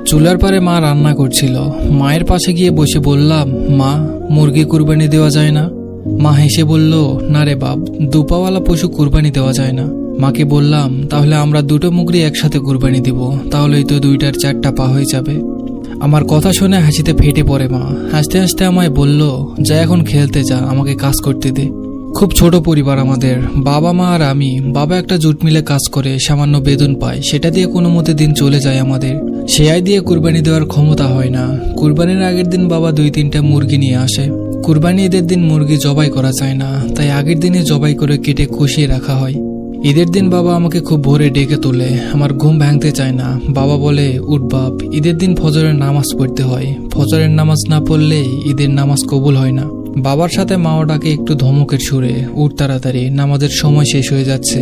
চুলার পারে মা রান্না করছিল। মায়ের পাশে গিয়ে বসে বললাম, মা, মুরগি কুরবানি দেওয়া যায় না? মা হেসে বলল, না রে বাপ, দুপাওয়ালা পশু কুরবানি দেওয়া যায় না। মাকে বললাম, তাহলে আমরা দুটো মুরগি একসাথে কুরবানি দিব, তাহলেই তো 2টার 4টা পা হয়ে যাবে। আমার কথা শুনে হাসিতে ফেটে পড়ে মা। হাসতে হাসতে আমায় বলল, যা এখন খেলতে যা, আমাকে কাজ করতে দে। খুব ছোট পরিবার আমাদের, বাবা মা আর আমি। বাবা একটা জুট মিলে কাজ করে সামান্য বেতন পায়, সেটা দিয়ে কোনো মতে দিন চলে যায় আমাদের। সে আয় দিয়ে কুরবানি দেওয়ার ক্ষমতা হয় না। কুরবানির আগের দিন বাবা 2-3টা মুরগি নিয়ে আসে। কুরবানি ঈদের দিন মুরগি জবাই করা যায় না, তাই আগের দিনে জবাই করে কেটে কষিয়ে রাখা হয়। ঈদের দিন বাবা আমাকে খুব ভোরে ডেকে তোলে। আমার ঘুম ভাঙতে চায় না। বাবা বলে, উঠ বাপ, ঈদের দিন ফজরের নামাজ পড়তে হয়, ফজরের নামাজ না পড়লে ঈদের নামাজ কবুল হয় না। বাবার সাথে মাও ডাকে একটু ধমকের সুরে, উঠ তাড়াতাড়ি, নামাজের সময় শেষ হয়ে যাচ্ছে।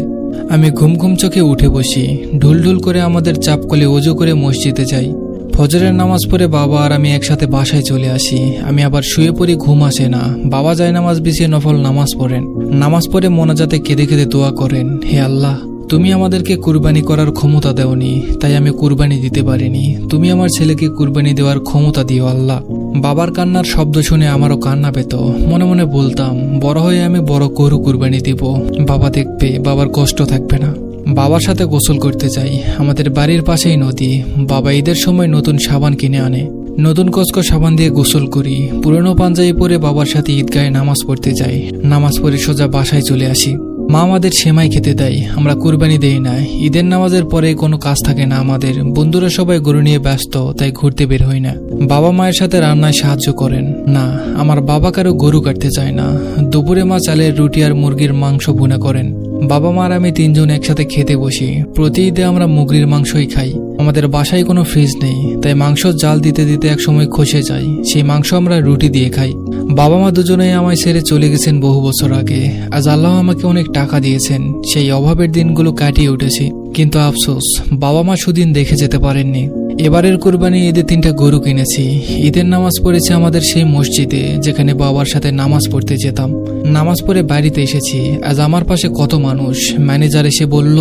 আমি ঘুম ঘুম চোখে উঠে বসি। ঢুল ঢুল করে আমাদের চাপ কলে অজু করে মসজিদে যাই। ফজরের নামাজ পড়ে বাবা আর আমি একসাথে বাসায় চলে আসি। আমি আবার শুয়ে পড়ি, ঘুম আসে না। বাবা যায় নামাজ বিছিয়ে নফল নামাজ পড়েন। নামাজ পড়ে মোনাজাতে কেঁদে কেঁদে দোয়া করেন, হে আল্লাহ, তুমি আমাদেরকে কুরবানি করার ক্ষমতা দেওনি, তাই আমি কুরবানি দিতে পারিনি। তুমি আমার ছেলেকে কুরবানি দেওয়ার ক্ষমতা দিও আল্লাহ। বাবার কান্নার শব্দ শুনে আমারও কান্না পেত। মনে মনে বলতাম, বড় হয়ে আমি বড় গরু কুরবানি দিব, বাবা দেখবে, বাবার কষ্ট থাকবে না। বাবার সাথে গোসল করতে যাই। আমাদের বাড়ির পাশেই নদী। বাবা ঈদের সময় নতুন সাবান কিনে আনে। নতুন কচকো সাবান দিয়ে গোসল করি। পুরনো পাঞ্জাবি পরে বাবার সাথে ঈদগাহে নামাজ পড়তে যাই। নামাজ পড়ে সোজা বাসায় চলে আসি। মা আমাদের সেমাই খেতে দেয়। আমরা কুরবানি দেই না। ঈদের নামাজের পরে কোনো কাজ থাকে না আমাদের। বন্ধুরা সবাই গরু নিয়ে ব্যস্ত, তাই ঘুরতে বের হই না। বাবা মায়ের সাথে রান্নায় সাহায্য করেন না। আমার বাবা কারো গরু কাটতে চায় না। দুপুরে মা চালের রুটি আর মুরগির মাংস ভুনা করেন। বাবা মা আর আমি 3জন একসাথে খেতে বসি। প্রতি ঈদে আমরা মুরগির মাংসই খাই। আমাদের বাসায় কোনো ফ্রিজ নেই, তাই মাংস জাল দিতে দিতে একসময় খসে যায়। সেই মাংস আমরা রুটি দিয়ে খাই। বাবা মা দুজনেই আমায় ছেড়ে চলে গেছেন বহু বছর আগে। আজ আল্লাহ আমাকে অনেক টাকা দিয়েছেন, সেই অভাবের দিনগুলো কাটিয়ে উঠেছি। কিন্তু আফসোস, বাবা মা সুদিন দেখে যেতে পারেননি। এবারের কুরবানি ঈদে 3টা গরু কিনেছি। ঈদের নামাজ পড়েছে আমাদের সেই মসজিদে, যেখানে বাবার সাথে নামাজ পড়তে যেতাম। নামাজ পড়ে বাড়িতে এসেছি। আজ আমার পাশে কত মানুষ। ম্যানেজার এসে বলল,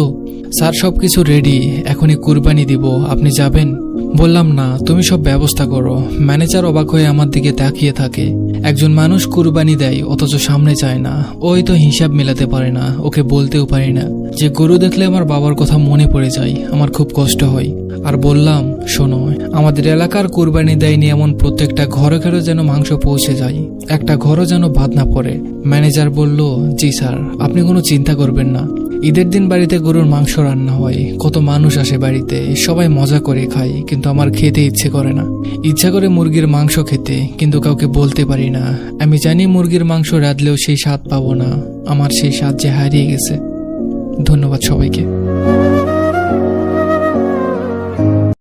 স্যার, সবকিছু রেডি, এখনই কুরবানি দিব, আপনি যাবেন? বললাম, না, তুমি সব ব্যবস্থা করো। ম্যানেজার অবাক হয়ে আমার দিকে তাকিয়ে থাকে। একজন মানুষ কুরবানি দেয় অথচ সামনে যায় না, ওই তো হিসাব মেলাতে পারে না। ওকে বলতেও পারি না যে গরু দেখলে আমার বাবার কথা মনে পড়ে যায়, আমার খুব কষ্ট হয়। আর বললাম, শোনো, আমাদের এলাকার কুরবানি দেয়নি এমন প্রত্যেকটা ঘরে ঘরে যেন মাংস পৌঁছে যায়, একটা ঘরও যেন বাদ না পড়ে। ম্যানেজার বলল, জি স্যার, আপনি কোনো চিন্তা করবেন না। ঈদের দিন বাড়িতে গরুর মাংস রান্না হয়, কত মানুষ আসে বাড়িতে, সবাই মজা করে খায়, কিন্তু আমার খেতে ইচ্ছে করে না। ইচ্ছা করে মুরগির মাংস খেতে, কিন্তু কাউকে বলতে পারি না। আমি জানি মুরগির মাংস রাঁধলেও সেই স্বাদ পাবো না। আমার সেই স্বাদ যে হারিয়ে গেছে। ধন্যবাদ সবাইকে।